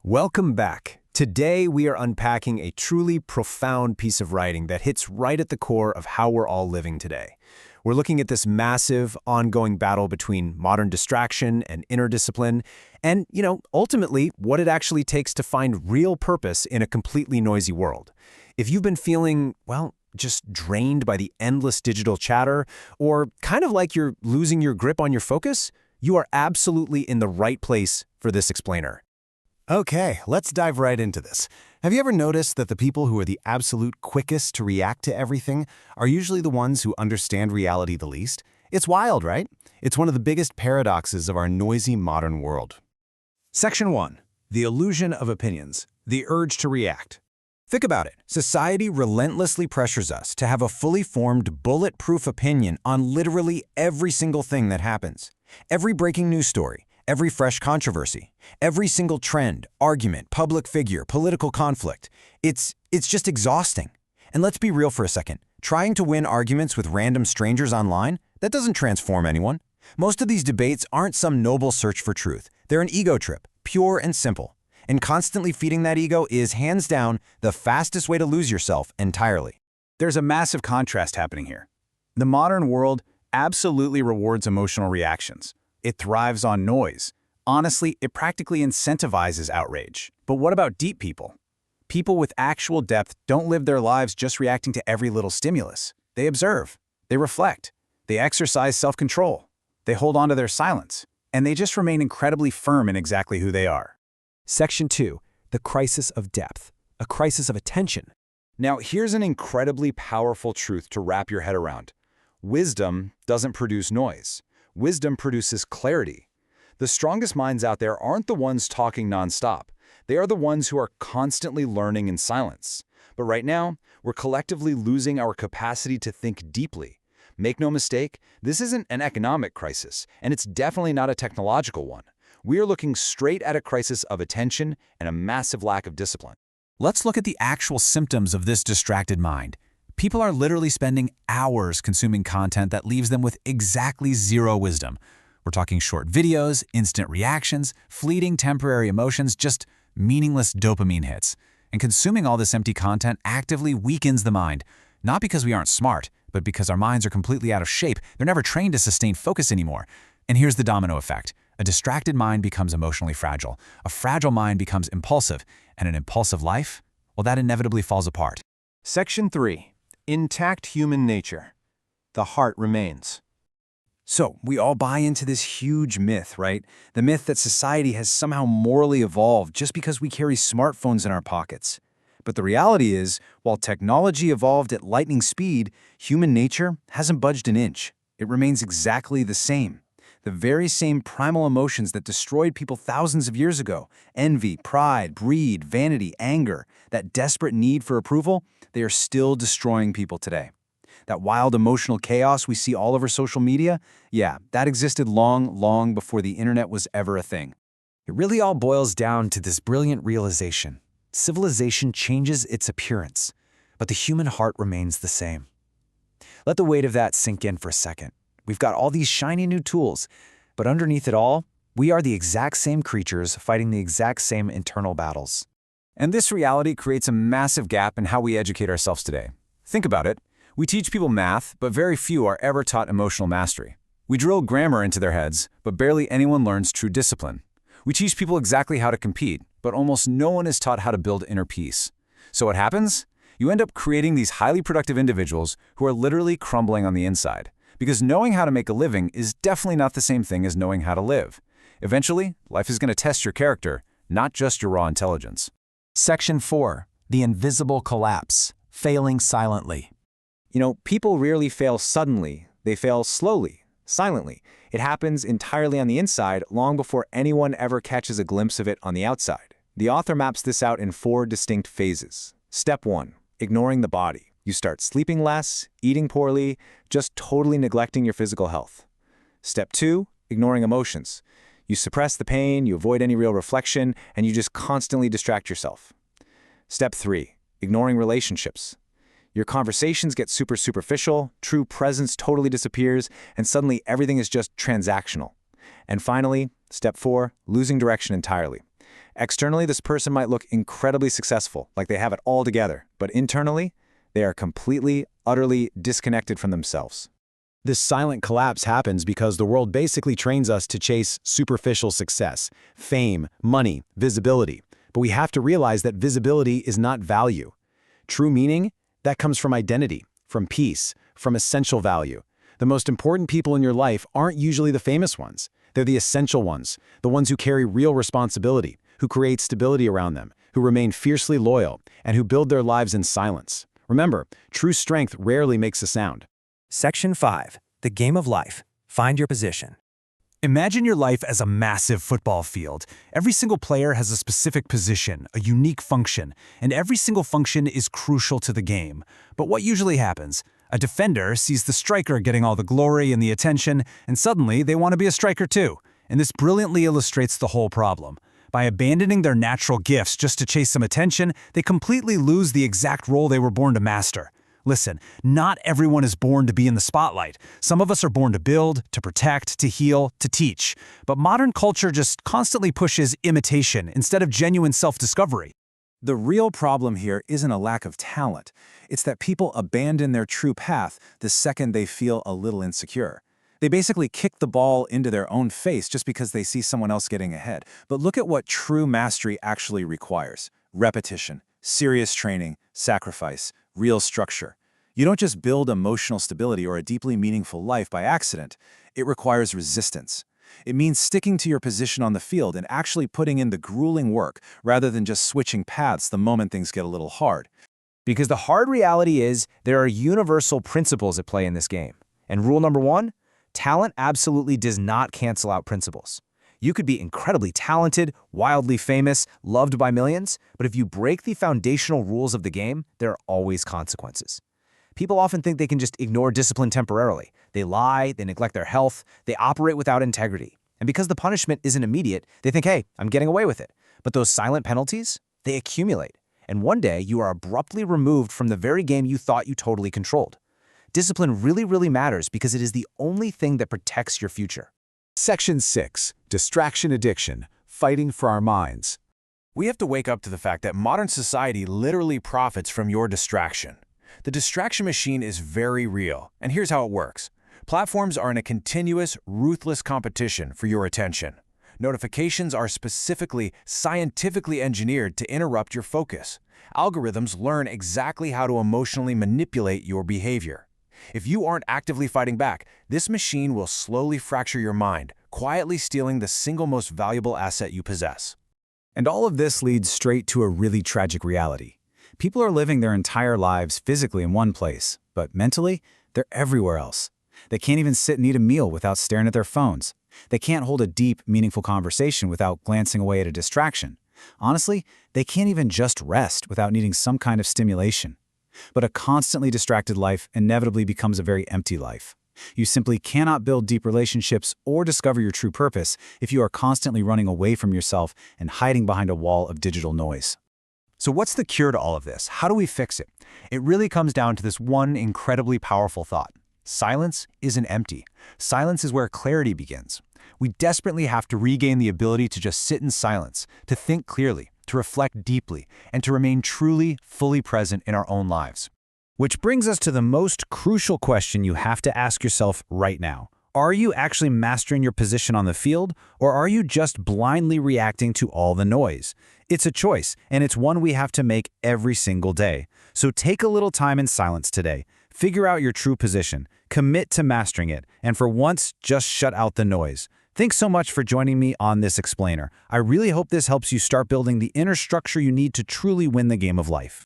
Welcome back. Today we are unpacking a truly profound piece of writing that hits right at the core of how we're all living today. We're looking at this massive, ongoing battle between modern distraction and inner discipline, and, ultimately, what it actually takes to find real purpose in a completely noisy world. If you've been feeling, just drained by the endless digital chatter, or kind of like you're losing your grip on your focus, you are absolutely in the right place for this explainer. Okay, let's dive right into this. Have you ever noticed that the people who are the absolute quickest to react to everything are usually the ones who understand reality the least? It's wild, right? It's one of the biggest paradoxes of our noisy modern world. Section 1. The illusion of opinions. The urge to react. Think about it. Society relentlessly pressures us to have a fully formed, bulletproof opinion on literally every single thing that happens. Every breaking news story, every fresh controversy, every single trend, argument, public figure, political conflict. It's just exhausting. And let's be real for a second. Trying to win arguments with random strangers online, that doesn't transform anyone. Most of these debates aren't some noble search for truth. They're an ego trip, pure and simple. And constantly feeding that ego is, hands down, the fastest way to lose yourself entirely. There's a massive contrast happening here. The modern world absolutely rewards emotional reactions. It thrives on noise. Honestly, it practically incentivizes outrage. But what about deep people? People with actual depth don't live their lives just reacting to every little stimulus. They observe. They reflect. They exercise self-control. They hold on to their silence. And they just remain incredibly firm in exactly who they are. Section 2. The crisis of depth. A crisis of attention. Now, here's an incredibly powerful truth to wrap your head around. Wisdom doesn't produce noise. Wisdom produces clarity. The strongest minds out there aren't the ones talking nonstop. They are the ones who are constantly learning in silence. But right now, we're collectively losing our capacity to think deeply. Make no mistake, this isn't an economic crisis, and it's definitely not a technological one. We are looking straight at a crisis of attention and a massive lack of discipline. Let's look at the actual symptoms of this distracted mind. People are literally spending hours consuming content that leaves them with exactly zero wisdom. We're talking short videos, instant reactions, fleeting temporary emotions, just meaningless dopamine hits. And consuming all this empty content actively weakens the mind, not because we aren't smart, but because our minds are completely out of shape. They're never trained to sustain focus anymore. And here's the domino effect. A distracted mind becomes emotionally fragile. A fragile mind becomes impulsive. And an impulsive life? Well, that inevitably falls apart. Section 3. Intact human nature. The heart remains. So, we all buy into this huge myth, right? The myth that society has somehow morally evolved just because we carry smartphones in our pockets. But the reality is, while technology evolved at lightning speed, human nature hasn't budged an inch. It remains exactly the same. The very same primal emotions that destroyed people thousands of years ago, envy, pride, greed, vanity, anger, that desperate need for approval, they are still destroying people today. That wild emotional chaos we see all over social media, that existed long before the internet was ever a thing. It really all boils down to this brilliant realization. Civilization changes its appearance, but the human heart remains the same. Let the weight of that sink in for a second. We've got all these shiny new tools, but underneath it all, we are the exact same creatures fighting the exact same internal battles. And this reality creates a massive gap in how we educate ourselves today. Think about it. We teach people math, but very few are ever taught emotional mastery. We drill grammar into their heads, but barely anyone learns true discipline. We teach people exactly how to compete, but almost no one is taught how to build inner peace. So what happens? You end up creating these highly productive individuals who are literally crumbling on the inside. Because knowing how to make a living is definitely not the same thing as knowing how to live. Eventually, life is going to test your character, not just your raw intelligence. Section 4. The invisible collapse. Failing silently. People rarely fail suddenly. They fail slowly, silently. It happens entirely on the inside long before anyone ever catches a glimpse of it on the outside. The author maps this out in 4 distinct phases. Step 1. Ignoring the body. You start sleeping less, eating poorly, just totally neglecting your physical health. Step 2. Ignoring emotions. You suppress the pain, you avoid any real reflection, and you just constantly distract yourself. Step 3. Ignoring relationships. Your conversations get super superficial, true presence totally disappears, and suddenly everything is just transactional. And finally, step 4, losing direction entirely. Externally, this person might look incredibly successful, like they have it all together, but internally, they are completely, utterly disconnected from themselves. This silent collapse happens because the world basically trains us to chase superficial success, fame, money, visibility. But we have to realize that visibility is not value. True meaning, that comes from identity, from peace, from essential value. The most important people in your life aren't usually the famous ones. They're the essential ones, the ones who carry real responsibility, who create stability around them, who remain fiercely loyal, and who build their lives in silence. Remember, true strength rarely makes a sound. Section 5. The Game of Life. Find your position. Imagine your life as a massive football field. Every single player has a specific position, a unique function, and every single function is crucial to the game. But what usually happens? A defender sees the striker getting all the glory and the attention, and suddenly they want to be a striker too. And this brilliantly illustrates the whole problem. By abandoning their natural gifts just to chase some attention, they completely lose the exact role they were born to master. Listen, not everyone is born to be in the spotlight. Some of us are born to build, to protect, to heal, to teach. But modern culture just constantly pushes imitation instead of genuine self-discovery. The real problem here isn't a lack of talent. It's that people abandon their true path the second they feel a little insecure. They basically kick the ball into their own face just because they see someone else getting ahead. But look at what true mastery actually requires: repetition, serious training, sacrifice, real structure. You don't just build emotional stability or a deeply meaningful life by accident. It requires resistance. It means sticking to your position on the field and actually putting in the grueling work rather than just switching paths the moment things get a little hard. Because the hard reality is there are universal principles at play in this game. And rule number 1, talent absolutely does not cancel out principles. You could be incredibly talented, wildly famous, loved by millions, but if you break the foundational rules of the game, there are always consequences. People often think they can just ignore discipline temporarily. They lie, they neglect their health, they operate without integrity. And because the punishment isn't immediate, they think, hey, I'm getting away with it. But those silent penalties, they accumulate. And one day, you are abruptly removed from the very game you thought you totally controlled. Discipline really matters because it is the only thing that protects your future. Section 6. Distraction Addiction. Fighting for our minds. We have to wake up to the fact that modern society literally profits from your distraction. The distraction machine is very real, and here's how it works. Platforms are in a continuous, ruthless competition for your attention. Notifications are specifically, scientifically engineered to interrupt your focus. Algorithms learn exactly how to emotionally manipulate your behavior. If you aren't actively fighting back, this machine will slowly fracture your mind, quietly stealing the single most valuable asset you possess. And all of this leads straight to a really tragic reality. People are living their entire lives physically in one place, but mentally, they're everywhere else. They can't even sit and eat a meal without staring at their phones. They can't hold a deep, meaningful conversation without glancing away at a distraction. Honestly, they can't even just rest without needing some kind of stimulation. But a constantly distracted life inevitably becomes a very empty life. You simply cannot build deep relationships or discover your true purpose if you are constantly running away from yourself and hiding behind a wall of digital noise. So what's the cure to all of this? How do we fix it? It really comes down to this one incredibly powerful thought. Silence isn't empty. Silence is where clarity begins. We desperately have to regain the ability to just sit in silence, to think clearly, to reflect deeply, and to remain truly, fully present in our own lives. Which brings us to the most crucial question you have to ask yourself right now. Are you actually mastering your position on the field, or are you just blindly reacting to all the noise? It's a choice, and it's one we have to make every single day. So take a little time in silence today. Figure out your true position, commit to mastering it, and for once, just shut out the noise. Thanks so much for joining me on this explainer. I really hope this helps you start building the inner structure you need to truly win the game of life.